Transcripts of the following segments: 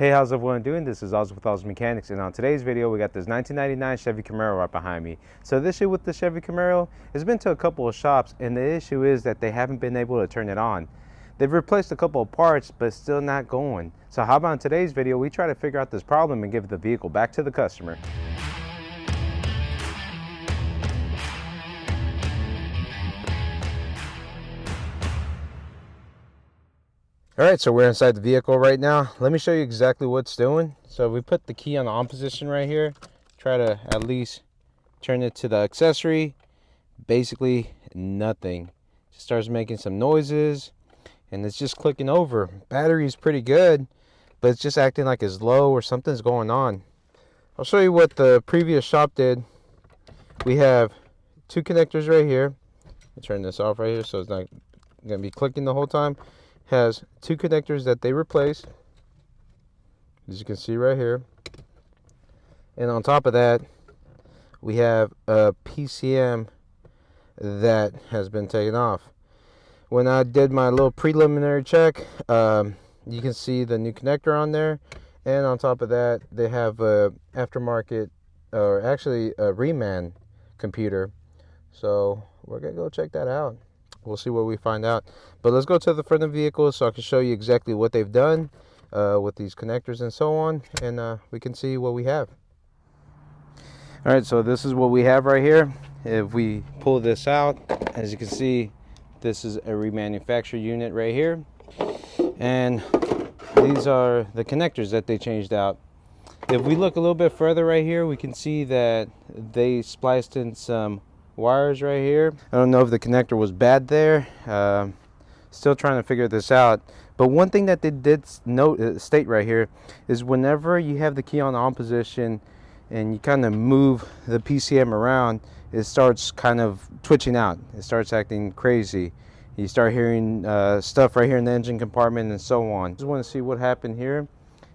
Hey, how's everyone doing? This is Oz with Oz Mechanics, and on today's video we got this 1999 Chevy Camaro right behind me. So the issue with the Chevy Camaro has been to a couple of shops, and the issue is that they haven't been able to turn it on. They've replaced a couple of parts, but still not going. So how about in today's video we try to figure out this problem and give the vehicle back to the customer. All right, so we're inside the vehicle right now. Let me show you exactly what it's doing. So we put the key on the on position right here. Try to at least turn it to the accessory. Basically nothing. Just starts making some noises and it's just clicking over. Battery is pretty good, but it's just acting like it's low or something's going on. I'll show you what the previous shop did. We have two connectors right here. I'll turn this off right here so it's not gonna be clicking the whole time. Has two connectors that they replaced, as you can see right here, and on top of that we have a PCM that has been taken off. When I did my little preliminary check, you can see the new connector on there, and on top of that they have a aftermarket, or actually a reman computer. So we're gonna go check that out. We'll see what we find out. But let's go to the front of the vehicle so I can show you exactly what they've done with these connectors and so on, and we can see what we have. All right, so this is what we have right here. If we pull this out, as you can see, this is a remanufactured unit right here, and these are the connectors that they changed out. If we look a little bit further right here, we can see that they spliced in some wires right here. I don't know if the connector was bad there. Still trying to figure this out. But one thing that they did state right here is whenever you have the key on the on position and you kind of move the PCM around, it starts kind of twitching out. It starts acting crazy. You start hearing stuff right here in the engine compartment and so on. Just want to see what happened here.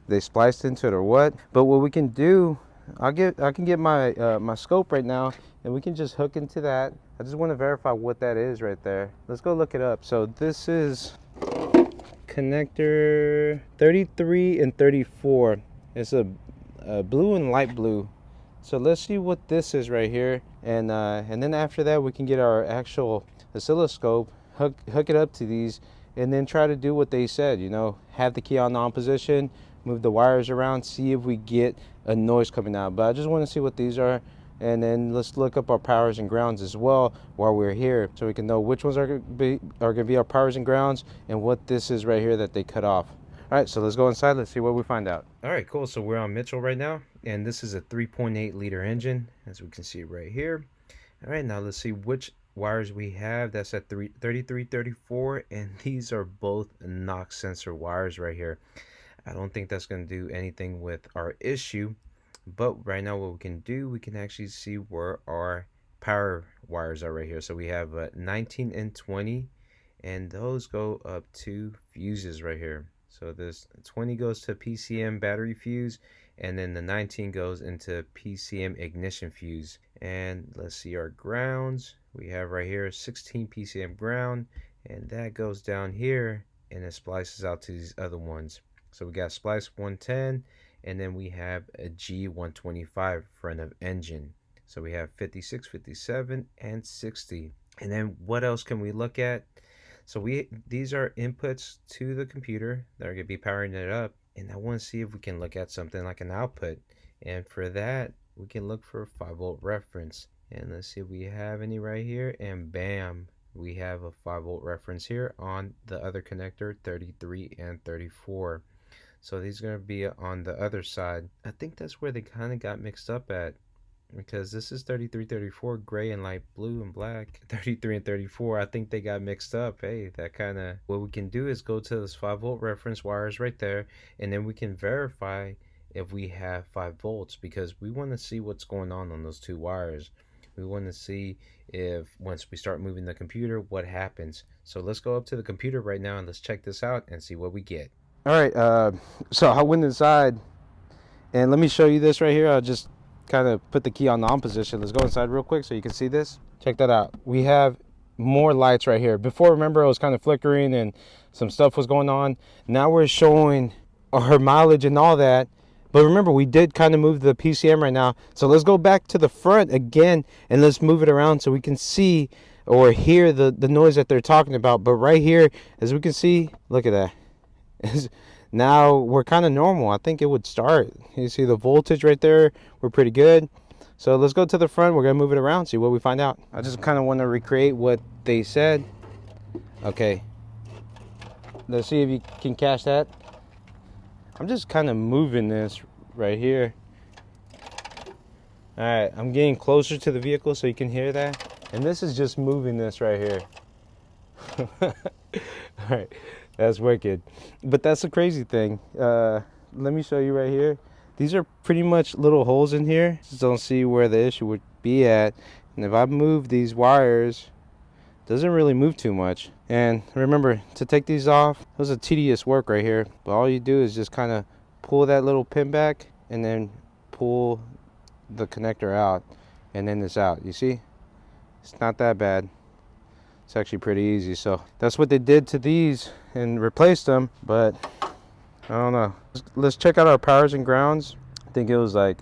They spliced into it or what. But what we can do, I can get my my scope right now, and we can just hook into that. I just want to verify what that is right there. Let's go look it up. So this is connector 33 and 34. It's a blue and light blue. So let's see what this is right here, and then after that we can get our actual oscilloscope, hook it up to these, and then try to do what they said. You know, have the key on position, move the wires around, see if we get a noise coming out. But I just want to see what these are, and then let's look up our powers and grounds as well while we're here, so we can know which ones are going to be our powers and grounds and what this is right here that they cut off. All right, so let's go inside. Let's see what we find out. All right, cool. So we're on Mitchell right now, and this is a 3.8 liter engine, as we can see right here. All right, now let's see which wires we have. That's at 33, 34, and these are both knock sensor wires right here. I don't think that's going to do anything with our issue, but right now what we can do, we can actually see where our power wires are right here. So we have 19 and 20, and those go up to fuses right here. So this 20 goes to PCM battery fuse, and then the 19 goes into PCM ignition fuse. And let's see our grounds. We have right here 16 PCM ground, and that goes down here and it splices out to these other ones. So we got splice 110, and then we have a G125 front of engine. So we have 56, 57, and 60. And then what else can we look at? So these are inputs to the computer that are going to be powering it up. And I want to see if we can look at something like an output. And for that, we can look for a 5-volt reference. And let's see if we have any right here. And bam, we have a 5-volt reference here on the other connector, 33 and 34. So these are going to be on the other side. I think that's where they kind of got mixed up at, because this is 33, 34, gray and light blue and black. 33 and 34, I think they got mixed up. Hey, that kind of, what we can do is go to this 5-volt reference wires right there, and then we can verify if we have 5 volts, because we want to see what's going on those two wires. We want to see if once we start moving the computer, what happens. So let's go up to the computer right now and let's check this out and see what we get. All right, so I went inside, and let me show you this right here. I'll just kind of put the key on the on position. Let's go inside real quick so you can see this. Check that out. We have more lights right here. Before, remember, it was kind of flickering and some stuff was going on. Now we're showing our mileage and all that. But remember, we did kind of move the PCM right now. So let's go back to the front again and let's move it around so we can see or hear the noise that they're talking about. But right here, as we can see, look at that. Now we're kind of normal. I think it would start. You see the voltage right there? We're pretty good. So let's go to the front. We're going to move it around, see what we find out. I just kind of want to recreate what they said. Okay. Let's see if you can catch that. I'm just kind of moving this right here. All right, I'm getting closer to the vehicle so you can hear that. And this is just moving this right here. All right, that's wicked. But that's the crazy thing. Let me show you right here. These are pretty much little holes in here. Just don't see where the issue would be at. And if I move these wires, it doesn't really move too much. And remember, to take these off, it was a tedious work right here. But all you do is just kind of pull that little pin back and then pull the connector out. And then it's out. You see? It's not that bad. It's actually pretty easy. So that's what they did to these and replaced them. But I don't know. Let's check out our powers and grounds. I think it was like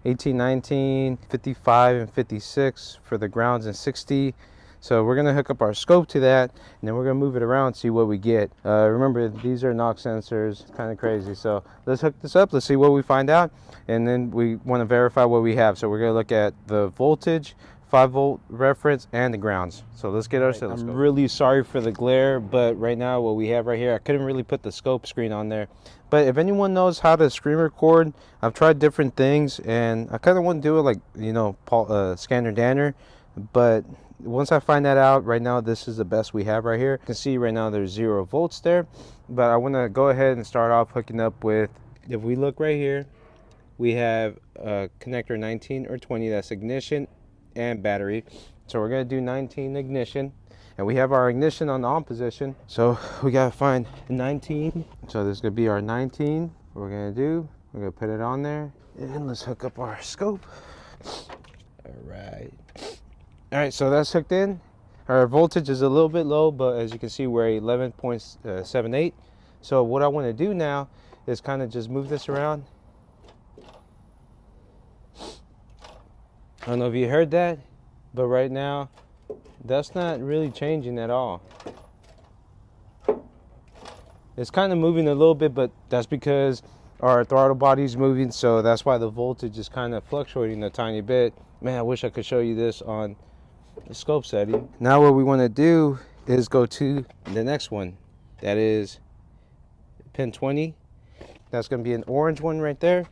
18, 19, 55, and 56 for the grounds, and 60. So we're gonna hook up our scope to that, and then we're gonna move it around, see what we get. Remember, these are knock sensors. It's kind of crazy. So let's hook this up. Let's see what we find out, and then we want to verify what we have. So we're gonna look at the voltage, 5-volt reference, and the grounds. So let's get our oscilloscope. I'm really sorry for the glare, but right now what we have right here, I couldn't really put the scope screen on there. But if anyone knows how to screen record, I've tried different things, and I kind of want to do it like, you know, Scanner Danner. But once I find that out, right now this is the best we have right here. You can see right now there's 0 volts there. But I want to go ahead and start off hooking up with, if we look right here, we have connector 19 or 20, that's ignition and battery. So we're going to do 19 ignition, and we have our ignition on the on position, so we got to find 19. So this is going to be our 19. What we're going to do, we're going to put it on there, and let's hook up our scope. All right, so that's hooked in. Our voltage is a little bit low, but as you can see, we're 11.78. So what I want to do now is kind of just move this around. I don't know if you heard that, but right now that's not really changing at all. It's kind of moving a little bit, but that's because our throttle body's moving, so that's why the voltage is kind of fluctuating a tiny bit. Man, I wish I could show you this on the scope setting. Now what we want to do is go to the next one. That is pin 20. That's going to be an orange one right there.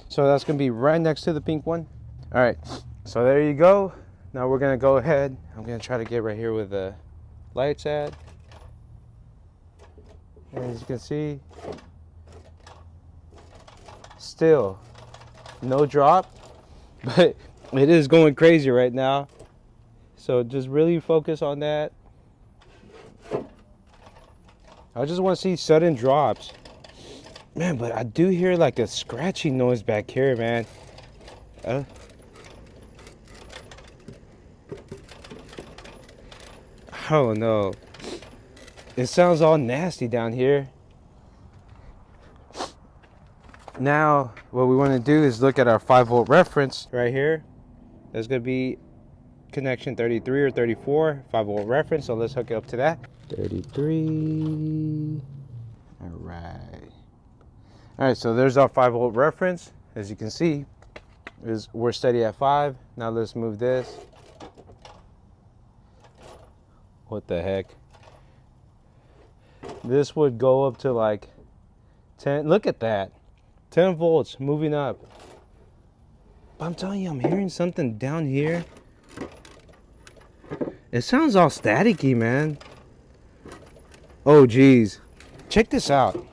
So that's going to be right next to the pink one. All right, so there you go. Now we're going to go ahead. I'm going to try to get right here where the lights at. And as you can see, still no drop, but it is going crazy right now. So just really focus on that. I just want to see sudden drops. Man, but I do hear like a scratching noise back here, man. Oh no. It sounds all nasty down here. Now, what we want to do is look at our 5-volt reference right here. There's going to be connection 33 or 34, 5-volt reference. So let's hook it up to that. 33. All right, so there's our 5-volt reference. As you can see, we're steady at 5. Now let's move this. What the heck? This would go up to like 10. Look at that. 10 volts moving up. But I'm telling you, I'm hearing something down here. It sounds all staticky, man. Oh geez. Check this out.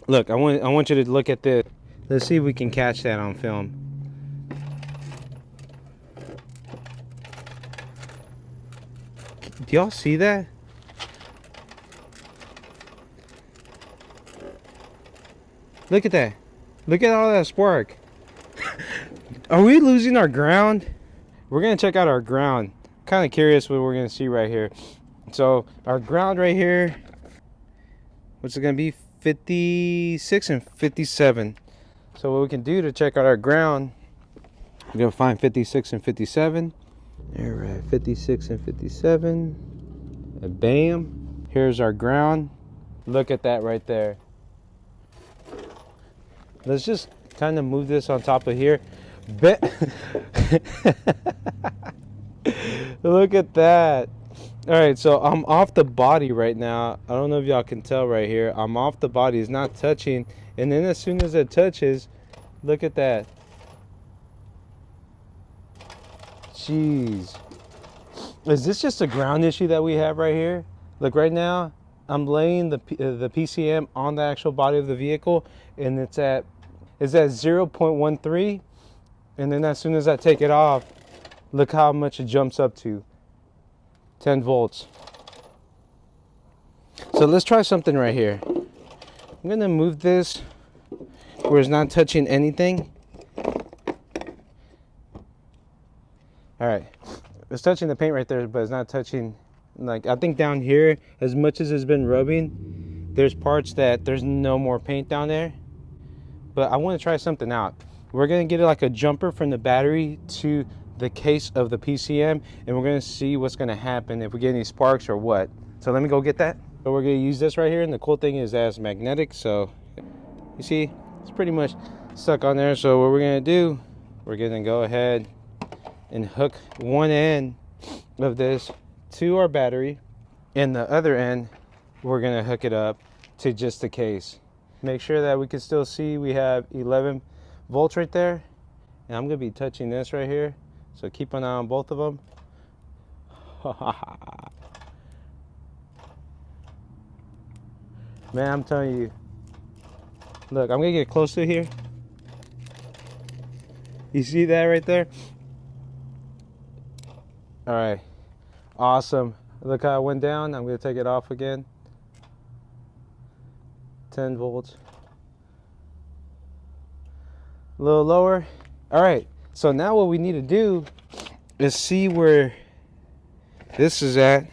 Look, I want you to look at this. Let's see if we can catch that on film. Do y'all see that? Look at that. Look at all that spark. Are we losing our ground? We're going to check out our ground. Kind of curious what we're going to see right here. So our ground right here, what's it going to be? 56 and 57. So what we can do to check out our ground, we're gonna find 56 and 57. All right, 56 and 57. And bam, here's our ground. Look at that right there. Let's just kind of move this on top of here. Look at that. All right, so I'm off the body right now. I don't know if y'all can tell right here. I'm off the body. It's not touching. And then as soon as it touches, look at that. Jeez. Is this just a ground issue that we have right here? Look, right now, I'm laying the PCM on the actual body of the vehicle, and it's at 0.13. And then as soon as I take it off, look how much it jumps up to. 10 volts. So let's try something right here. I'm gonna move this where it's not touching anything. All right, it's touching the paint right there, but it's not touching, like, I think down here, as much as it's been rubbing, there's parts that there's no more paint down there. But I want to try something out. We're gonna get like a jumper from the battery to the case of the PCM, and we're gonna see what's gonna happen, if we get any sparks or what. So let me go get that. So we're gonna use this right here, and the cool thing is that it's magnetic, so you see it's pretty much stuck on there. So what we're gonna do, we're gonna go ahead and hook one end of this to our battery, and the other end we're gonna hook it up to just the case. Make sure that we can still see we have 11 volts right there, and I'm gonna be touching this right here, so keep an eye on both of them. Man, I'm telling you, look, I'm gonna get close to here. You see that right there? All right, awesome. Look how it went down. I'm gonna take it off again. 10 volts. A little lower. All right, so now what we need to do is see where this is at.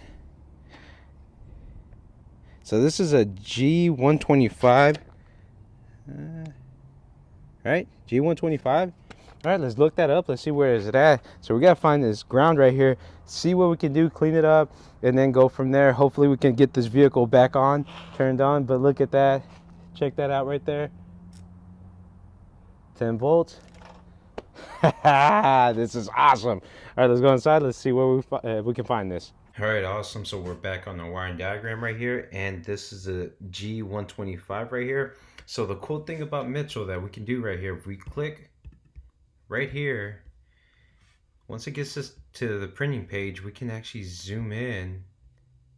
So this is a G125. Right, G125. All right, let's look that up. Let's see where is it at. So we gotta find this ground right here, see what we can do, clean it up, and then go from there. Hopefully we can get this vehicle back on, turned on. But look at that. Check that out right there. 10 volts. This is awesome. All right, let's go inside. Let's see where we can find this. All right, awesome. So we're back on the wiring diagram right here, and this is a G125 right here. So the cool thing about Mitchell that we can do right here, if we click right here, once it gets us to the printing page, we can actually zoom in.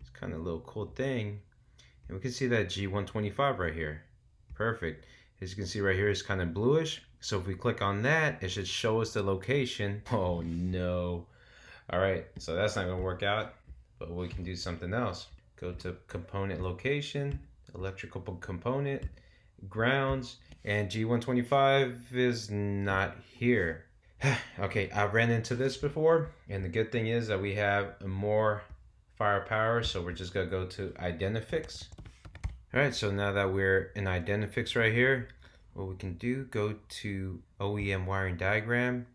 It's kind of a little cool thing, and we can see that G125 right here. Perfect. As you can see right here, it's kind of bluish. So if we click on that, it should show us the location. Oh no. All right, so that's not gonna work out, but we can do something else. Go to component location, electrical component, grounds, and G125 is not here. Okay, I've ran into this before, and the good thing is that we have more firepower, so we're just gonna go to Identifix. All right, so now that we're in Identifix right here, what we can do, go to OEM wiring diagram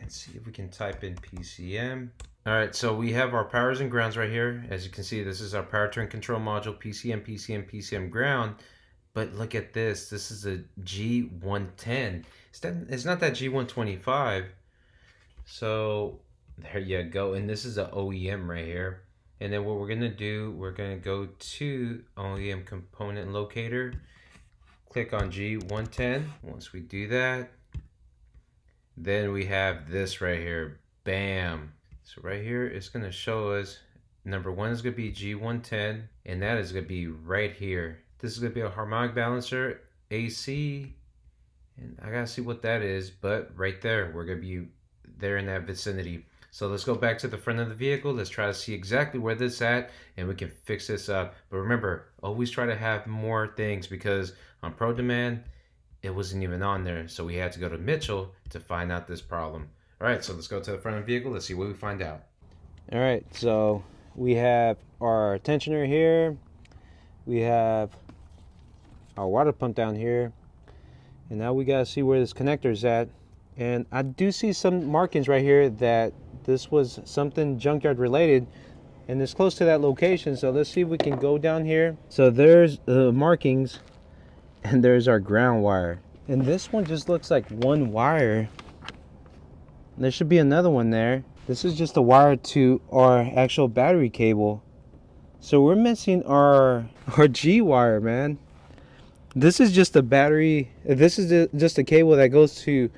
and see if we can type in PCM. All right, so we have our powers and grounds right here. As you can see, this is our powertrain control module, PCM, PCM, PCM ground. But look at this. This is a G110. It's not that G125. So there you go. And this is an OEM right here. And then what we're going to do, we're going to go to OEM component locator. Click on G110. Once we do that, then we have this right here. Bam. So right here, it's going to show us number one is going to be G110, and that is going to be right here. This is going to be a harmonic balancer, AC, and I got to see what that is, but right there, we're going to be there in that vicinity. So let's go back to the front of the vehicle. Let's try to see exactly where this is at, and we can fix this up. But remember, always try to have more things, because on Pro Demand, it wasn't even on there. So we had to go to Mitchell to find out this problem. All right, so let's go to the front of the vehicle. Let's see what we find out. All right, so we have our tensioner here. We have our water pump down here. And now we gotta see where this connector is at. And I do see some markings right here that this was something junkyard related, and it's close to that location. So let's see if we can go down here. So there's the markings, and there's our ground wire. And this one just looks like one wire. There should be another one there. This is just a wire to our actual battery cable. So we're missing our G wire, man. This is just a battery. This is just a cable that goes to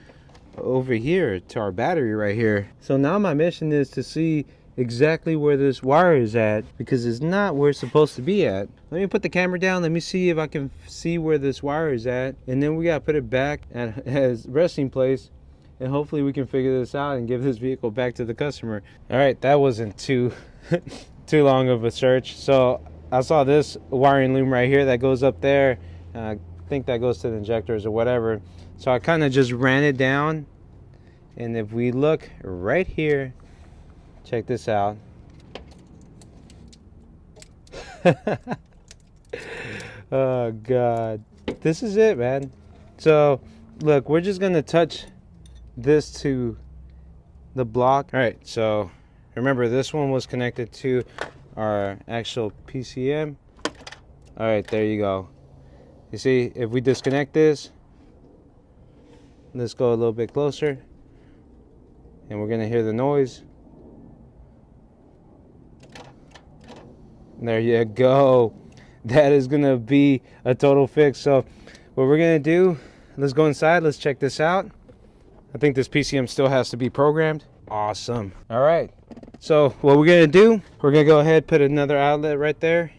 over here to our battery right here. So now my mission is to see exactly where this wire is at, because it's not where it's supposed to be at. Let me put the camera down. Let me see if I can see where this wire is at, and then we gotta put it back at its resting place, and hopefully we can figure this out and give this vehicle back to the customer. All right, that wasn't too too long of a search. So I saw this wiring loom right here that goes up there. I think that goes to the injectors or whatever. So I kind of just ran it down, and if we look right here, check this out. Oh God, this is it, man. So look, we're just gonna touch this to the block. All right, so remember this one was connected to our actual PCM. All right, there you go. You see, if we disconnect this, let's go a little bit closer, and we're gonna hear the noise. There you go. That is gonna be a total fix. So what we're gonna do, let's go inside, let's check this out. I think this PCM still has to be programmed. Awesome. All right, so what we're gonna do, we're gonna go ahead, put another outlet right there,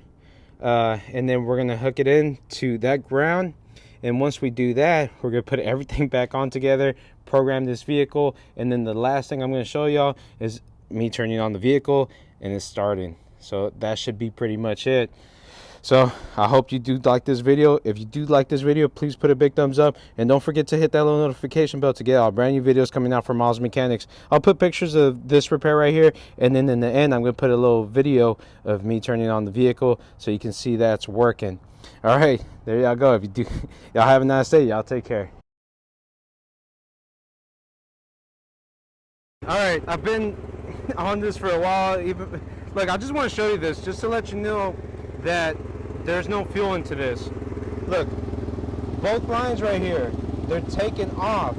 and then we're gonna hook it in to that ground. And once we do that, we're gonna put everything back on together, program this vehicle, and then the last thing I'm gonna show y'all is me turning on the vehicle and it's starting. So that should be pretty much it. So I hope you do like this video. If you do like this video, please put a big thumbs up, and don't forget to hit that little notification bell to get all brand new videos coming out from Miles Mechanics. I'll put pictures of this repair right here, and then in the end I'm going to put a little video of me turning on the vehicle so you can see that's working. All right, there y'all go. If you do, y'all have a nice day. Y'all take care. All right, I've been on this for a while. Look, I just want to show you this just to let you know that there's no fuel into this. Look, both lines right here, they're taken off.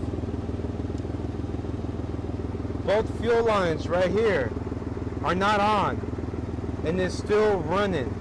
Both fuel lines right here are not on, and it's still running.